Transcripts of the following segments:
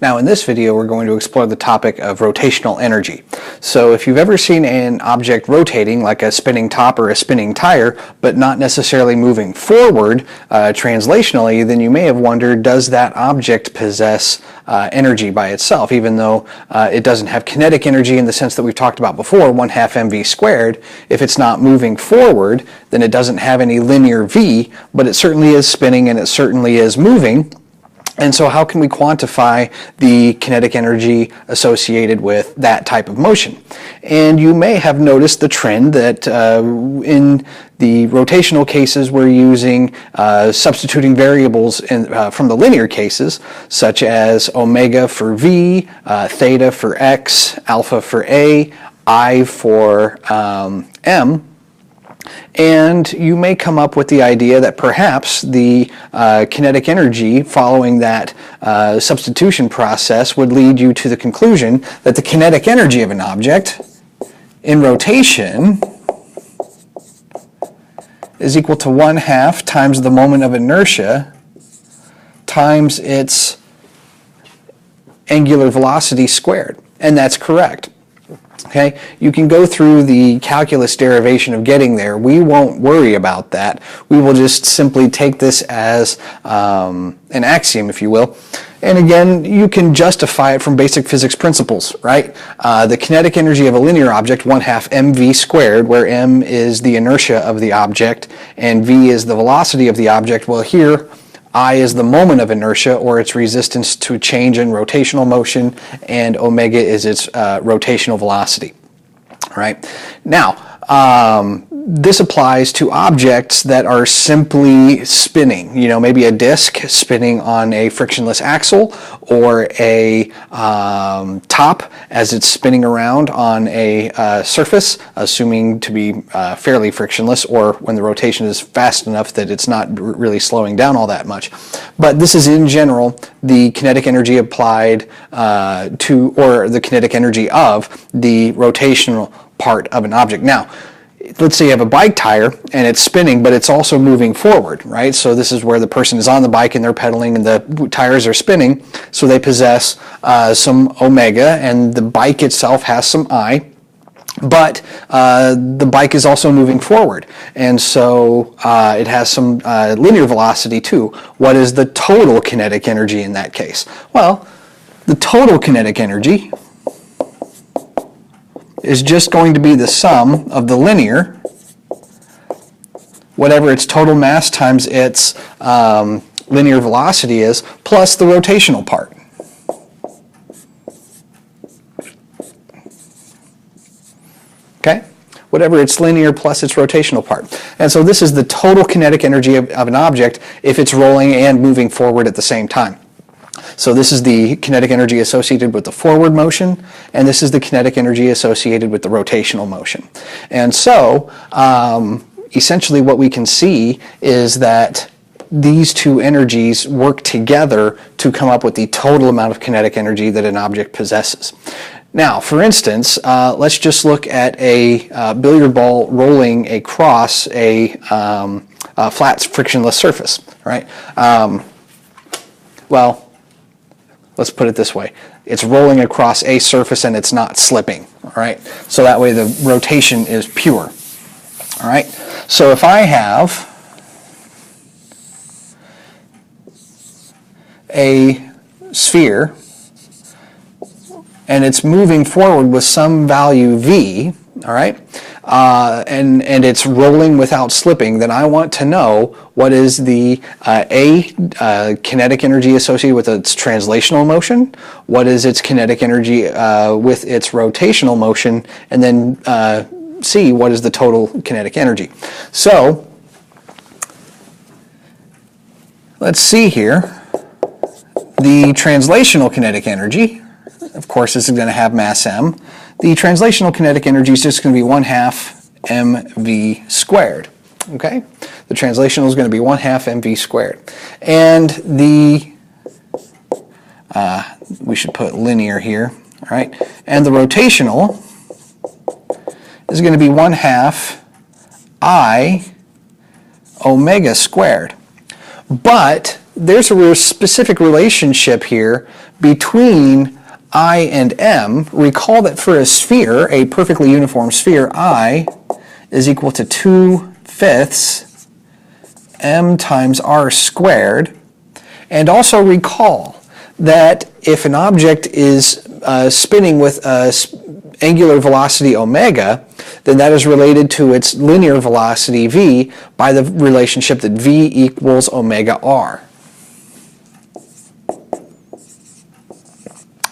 Now in this video we're going to explore the topic of rotational energy. So if you've ever seen an object rotating like a spinning top or a spinning tire but not necessarily moving forward translationally, then you may have wondered, does that object possess energy by itself, even though it doesn't have kinetic energy in the sense that we've talked about before, 1/2 mv squared. If it's not moving forward, then it doesn't have any linear v, but it certainly is spinning and it certainly is moving. And so how can we quantify the kinetic energy associated with that type of motion? And you may have noticed the trend that in the rotational cases we're using substituting variables from the linear cases, such as omega for v, theta for x, alpha for a, I for m. And you may come up with the idea that perhaps the kinetic energy following that substitution process would lead you to the conclusion that the kinetic energy of an object in rotation is equal to 1/2 times the moment of inertia times its angular velocity squared. And that's correct. Okay, you can go through the calculus derivation of getting there. We won't worry about that. We will just simply take this as an axiom, if you will. And again, you can justify it from basic physics principles, right? The kinetic energy of a linear object, 1/2 mv squared, where m is the inertia of the object and v is the velocity of the object. Well, here, I is the moment of inertia, or its resistance to change in rotational motion, and omega is its rotational velocity. All right. Now, this applies to objects that are simply spinning. You know, maybe a disc spinning on a frictionless axle, or a top as it's spinning around on a surface, assuming to be fairly frictionless, or when the rotation is fast enough that it's not really slowing down all that much. But this is in general the kinetic energy applied to, or the kinetic energy of the rotational part of an object. Now, let's say you have a bike tire and it's spinning, but it's also moving forward, right? So this is where the person is on the bike and they're pedaling and the tires are spinning, so they possess some omega, and the bike itself has some I, but the bike is also moving forward, and so it has some linear velocity too. What is the total kinetic energy in that case? Well, the total kinetic energy is just going to be the sum of the linear, whatever its total mass times its linear velocity is, plus the rotational part. Okay? Whatever its linear plus its rotational part. And so this is the total kinetic energy of an object if it's rolling and moving forward at the same time. So this is the kinetic energy associated with the forward motion, and this is the kinetic energy associated with the rotational motion. And so essentially what we can see is that these two energies work together to come up with the total amount of kinetic energy that an object possesses. Now, for instance, let's just look at a billiard ball rolling across a flat frictionless surface, right? Well, let's put it this way. It's rolling across a surface and it's not slipping, all right? So that way the rotation is pure, all right? So if I have a sphere and it's moving forward with some value v, all right, and it's rolling without slipping, then I want to know what is the kinetic energy associated with its translational motion, what is its kinetic energy with its rotational motion, and then see what is the total kinetic energy. So let's see here. The translational kinetic energy, of course, this is going to have mass m. The translational kinetic energy is just going to be 1/2 mv squared. Okay? The translational is going to be 1/2 mv squared. And the, we should put linear here, all right? And the rotational is going to be 1/2 I omega squared. But there's a specific relationship here between I and m. Recall that for a sphere, a perfectly uniform sphere, I is equal to 2/5 m times r squared. And also recall that if an object is spinning with angular velocity omega, then that is related to its linear velocity v by the relationship that v equals omega r.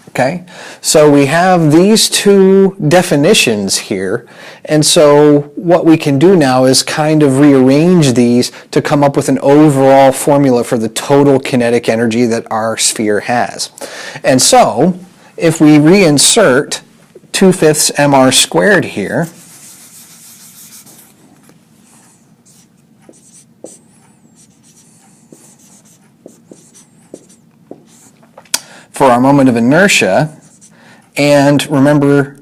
Okay, so we have these two definitions here, and so what we can do now is kind of rearrange these to come up with an overall formula for the total kinetic energy that our sphere has. And so, if we reinsert 2/5 mr squared here, for our moment of inertia, and remember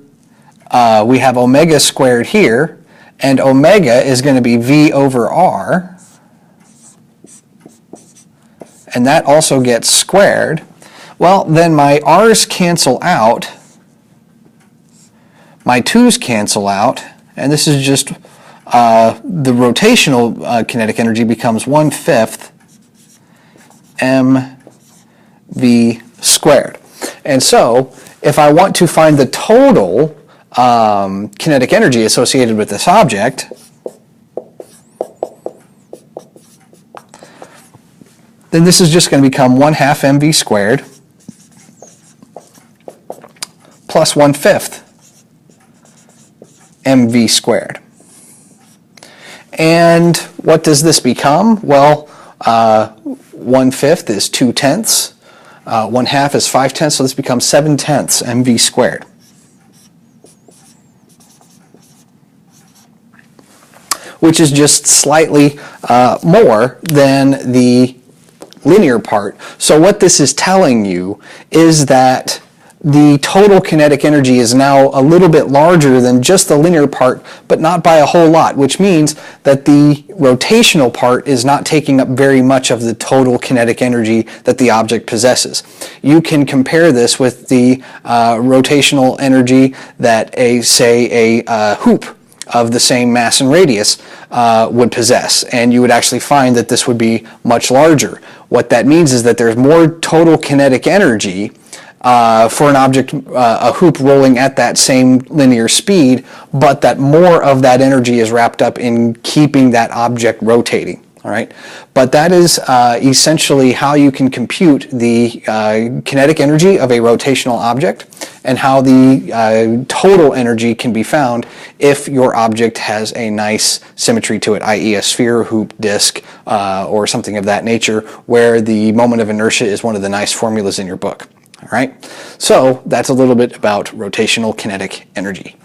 we have omega squared here, and omega is going to be v over r, and that also gets squared. Well, then my r's cancel out, my 2's cancel out, and this is just the rotational kinetic energy becomes 1/5 mv squared. And so, if I want to find the total kinetic energy associated with this object, then this is just going to become 1/2 mv squared plus 1/5 mv squared. And what does this become? Well, 1/5 is 2/10. 1/2 is 5/10, so this becomes 7/10 mv squared. Which is just slightly more than the linear part. So what this is telling you is that the total kinetic energy is now a little bit larger than just the linear part, but not by a whole lot, which means that the rotational part is not taking up very much of the total kinetic energy that the object possesses. You can compare this with the rotational energy that say a hoop of the same mass and radius would possess, and you would actually find that this would be much larger. What that means is that there's more total kinetic energy for an object, a hoop rolling at that same linear speed, but that more of that energy is wrapped up in keeping that object rotating. All right, but that is essentially how you can compute the kinetic energy of a rotational object and how the total energy can be found if your object has a nice symmetry to it, i.e. a sphere, hoop, disk, or something of that nature, where the moment of inertia is one of the nice formulas in your book. All right, so that's a little bit about rotational kinetic energy.